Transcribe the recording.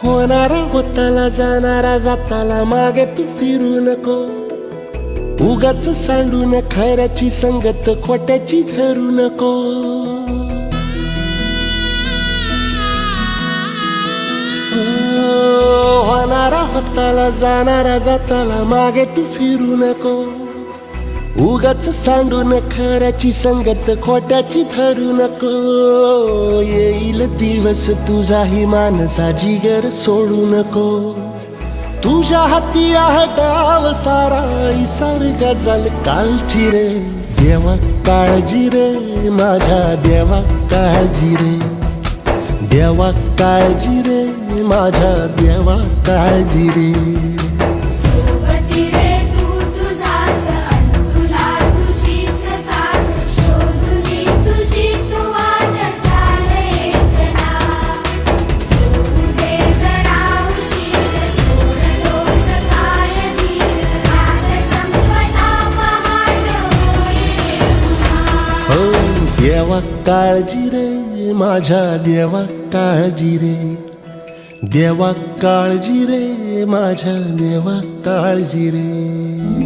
होणारा होताला जाणारा जाताला मागे तू फिरू नको. उगाच सांडून खऱ्याची संगत खोट्याची धरू नको. होणारा होताला जाणारा जाताला मागे तू फिरू नको. उगाच सांडून खऱ्याची संगत खोट्याची धरू नको. येईल दिवस तुझाही मानसा जिगर सोडू नको. तुझ्या हाती आहे डाव सारा इसार गजल कालची रे. देवा काळजी रे माझ्या देवा काळजी रे. देवा काळजी रे माझ्या देवा काळजी रे. सोबती रे तू तुझाच अन तुला तुझीच साथ. शोधुनी तुझी तू वाट चाल एकला. सोडू दे जरा उशीर सोड दोष काय धीर. रात संपता पहाट होईल पुन्हा. हो देवा काळजी रे माझ्या देवा काळजी रे. देवा काळजी रे माझ्या देवा काळजी रे.